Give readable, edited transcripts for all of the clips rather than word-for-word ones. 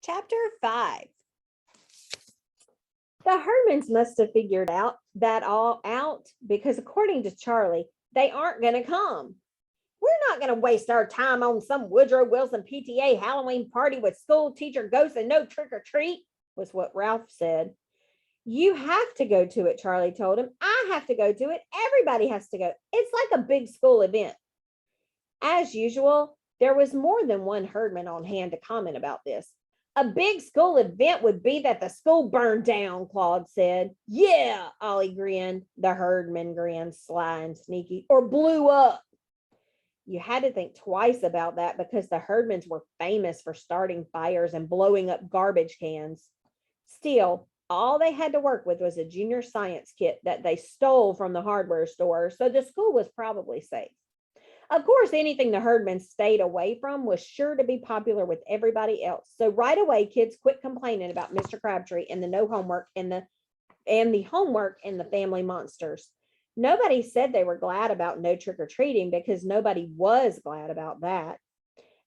Chapter 5. The Herdmans must have figured that all out because, according to Charlie, they aren't going to come. We're not going to waste our time on some Woodrow Wilson PTA Halloween party with school teacher ghosts and no trick or treat, was what Ralph said. You have to go to it, Charlie told him. I have to go to it. Everybody has to go. It's like a big school event. As usual, there was more than one herdman on hand to comment about this. A big school event would be that the school burned down, Claude said. Yeah, Ollie grinned. The herdman grinned, sly and sneaky. Or blew up. You had to think twice about that because the herdmans were famous for starting fires and blowing up garbage cans. Still, all they had to work with was a junior science kit that they stole from the hardware store, so the school was probably safe. Of course, anything the herdmen stayed away from was sure to be popular with everybody else. So right away, kids quit complaining about Mr. Crabtree and the no homework and the homework and the family monsters. Nobody said they were glad about no trick-or-treating because nobody was glad about that.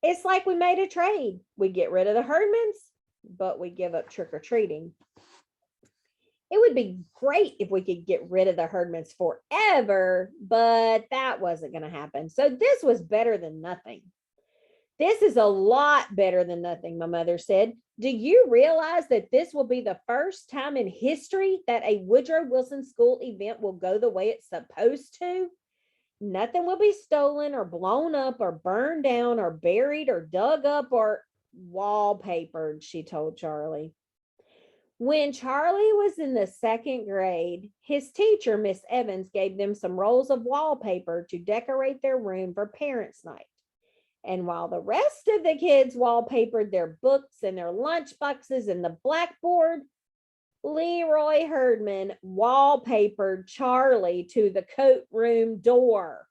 It's like we made a trade. We get rid of the herdmans, but we give up trick-or-treating. It would be great if we could get rid of the herdmans forever, but that wasn't going to happen. So this was better than nothing. This is a lot better than nothing, my mother said. Do you realize that this will be the first time in history that a Woodrow Wilson school event will go the way it's supposed to? Nothing will be stolen or blown up or burned down or buried or dug up or wallpapered, she told Charlie. When Charlie was in the second grade, his teacher, Miss Evans, gave them some rolls of wallpaper to decorate their room for Parents' Night. And while the rest of the kids wallpapered their books and their lunch boxes and the blackboard, Leroy Herdman wallpapered Charlie to the coat room door.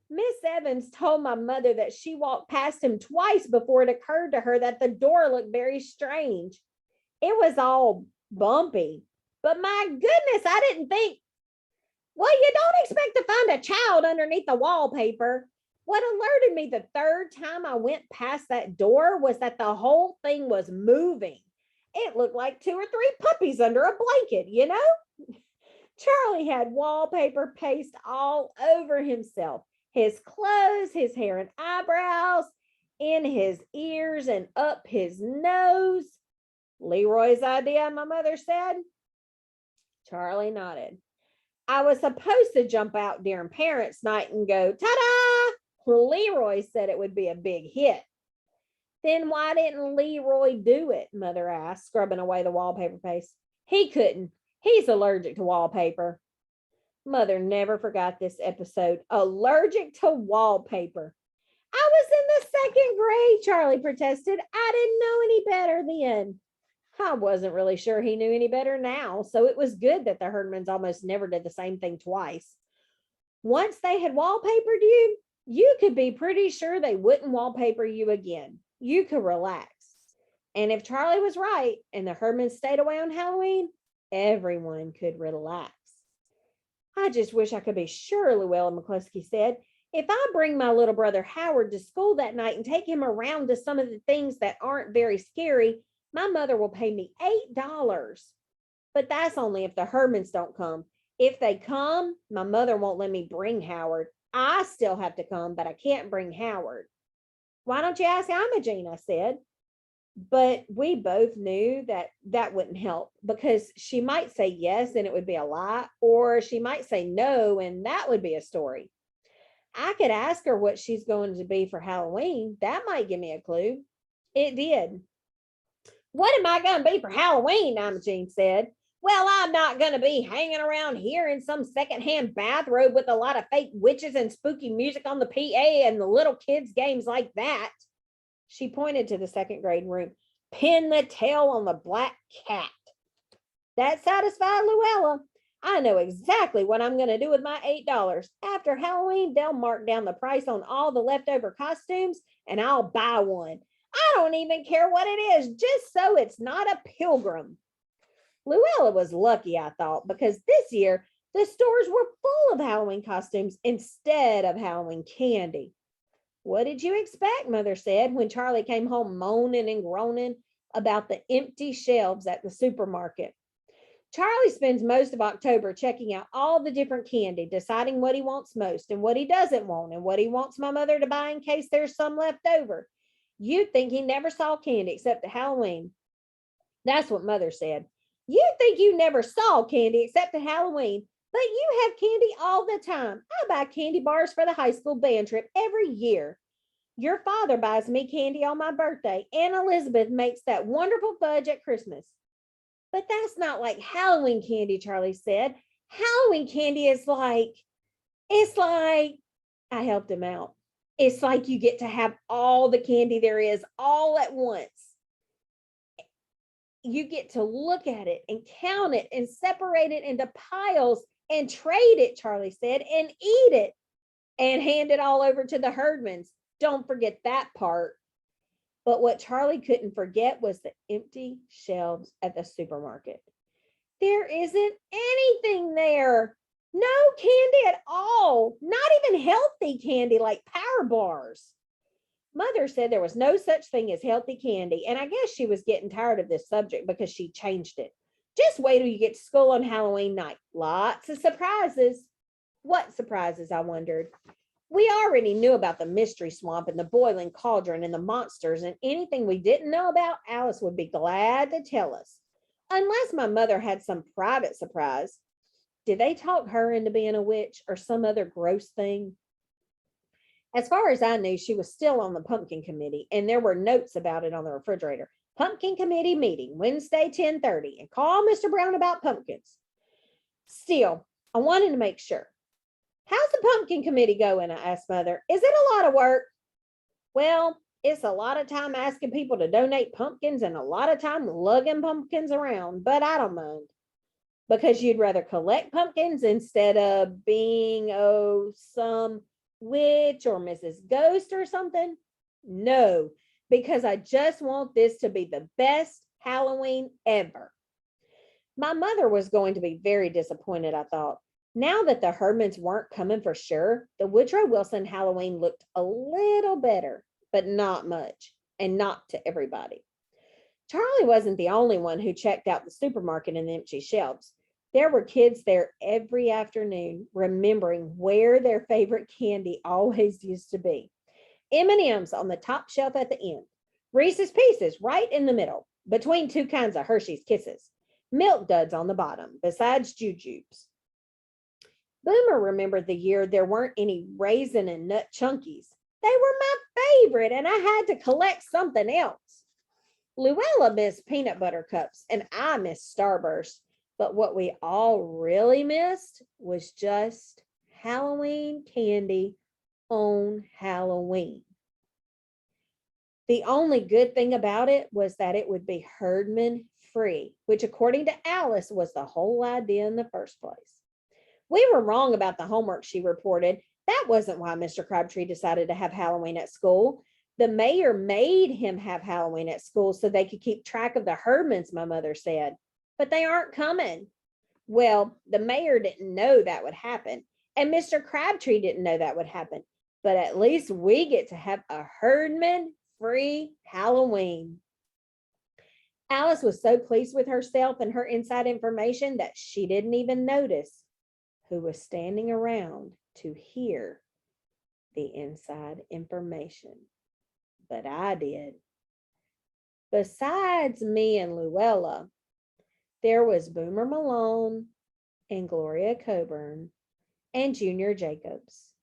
Miss Evans told my mother that she walked past him twice before it occurred to her that the door looked very strange. It was all bumpy. But my goodness, I didn't think, well, you don't expect to find a child underneath the wallpaper. What alerted me the third time I went past that door was that the whole thing was moving. It looked like 2 or 3 puppies under a blanket, you know? Charlie had wallpaper paste all over himself, his clothes, his hair and eyebrows, in his ears and up his nose. Leroy's idea, my mother said. Charlie nodded. I was supposed to jump out during Parents' Night and go, ta-da! Leroy said it would be a big hit. Then why didn't Leroy do it? Mother asked, scrubbing away the wallpaper paste. He couldn't. He's allergic to wallpaper. Mother never forgot this episode. Allergic to wallpaper. I was in the second grade, Charlie protested. I didn't know any better then. I wasn't really sure he knew any better now, so it was good that the Herdmans almost never did the same thing twice. Once they had wallpapered you, you could be pretty sure they wouldn't wallpaper you again. You could relax. And if Charlie was right and the Herdmans stayed away on Halloween, everyone could relax. I just wish I could be sure, Luella McCluskey said. If I bring my little brother Howard to school that night and take him around to some of the things that aren't very scary, my mother will pay me $8. But that's only if the Herdmans don't come. If they come, my mother won't let me bring Howard. I still have to come, but I can't bring Howard. Why don't you ask Imogene? I said. But we both knew that that wouldn't help because she might say yes and it would be a lie, or she might say no and that would be a story. I could ask her what she's going to be for Halloween. That might give me a clue. It did. What am I going to be for Halloween? Imogene said. Well, I'm not going to be hanging around here in some secondhand bathrobe with a lot of fake witches and spooky music on the PA and the little kids' games like that. She pointed to the second grade room. Pin the tail on the black cat. That satisfied Luella. I know exactly what I'm going to do with my $8. After Halloween, they'll mark down the price on all the leftover costumes and I'll buy one. I don't even care what it is, just so it's not a pilgrim. Luella was lucky, I thought, because this year the stores were full of Halloween costumes instead of Halloween candy. What did you expect? Mother said when Charlie came home moaning and groaning. about the empty shelves at the supermarket. Charlie spends most of October checking out all the different candy, deciding what he wants most and what he doesn't want, and what he wants my mother to buy in case there's some left over. You'd think he never saw candy except at Halloween. That's what Mother said. You'd think you never saw candy except at Halloween, but you have candy all the time. I buy candy bars for the high school band trip every year. Your father buys me candy on my birthday. Aunt Elizabeth makes that wonderful fudge at Christmas. But that's not like Halloween candy, Charlie said. Halloween candy is like, I helped him out. It's like you get to have all the candy there is all at once. You get to look at it and count it and separate it into piles and trade it, Charlie said, and eat it and hand it all over to the herdmans. Don't forget that part. But what Charlie couldn't forget was the empty shelves at the supermarket. There isn't anything there. No candy at all. Not even healthy candy like Power Bars. Mother said there was no such thing as healthy candy, and I guess she was getting tired of this subject because she changed it. Just wait till you get to school on Halloween night. Lots of surprises. What surprises, I wondered. We already knew about the mystery swamp and the boiling cauldron and the monsters, and anything we didn't know about, Alice would be glad to tell us. Unless my mother had some private surprise. Did they talk her into being a witch or some other gross thing? As far as I knew, she was still on the pumpkin committee, and there were notes about it on the refrigerator. Pumpkin committee meeting, Wednesday, 10:30, and call Mr. Brown about pumpkins. Still, I wanted to make sure. How's the pumpkin committee going? I asked Mother. Is it a lot of work? Well, it's a lot of time asking people to donate pumpkins and a lot of time lugging pumpkins around, but I don't mind. Because you'd rather collect pumpkins instead of being, some witch or Mrs. Ghost or something? No, because I just want this to be the best Halloween ever. My mother was going to be very disappointed, I thought. Now that the Herdmans weren't coming for sure, the Woodrow Wilson Halloween looked a little better, but not much, and not to everybody. Charlie wasn't the only one who checked out the supermarket and the empty shelves. There were kids there every afternoon, remembering where their favorite candy always used to be. M&Ms on the top shelf at the end. Reese's Pieces right in the middle, between two kinds of Hershey's Kisses. Milk Duds on the bottom, besides Jujubes. Boomer remembered the year there weren't any raisin and nut chunkies. They were my favorite, and I had to collect something else. Luella missed peanut butter cups, and I missed Starburst. But what we all really missed was just Halloween candy on Halloween. The only good thing about it was that it would be Herdman free, which according to Alice was the whole idea in the first place. We were wrong about the homework, she reported. That wasn't why Mr. Crabtree decided to have Halloween at school. The mayor made him have Halloween at school so they could keep track of the Herdmans, my mother said. But they aren't coming. Well, the mayor didn't know that would happen, and Mr. Crabtree didn't know that would happen. But at least we get to have a Herdman-free Halloween. Alice was so pleased with herself and her inside information that she didn't even notice who was standing around to hear the inside information. But I did. Besides me and Luella, there was Boomer Malone and Gloria Coburn and Junior Jacobs.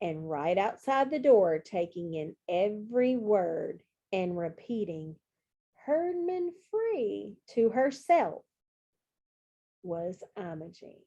And right outside the door, taking in every word and repeating Herdman free to herself, was Imogene.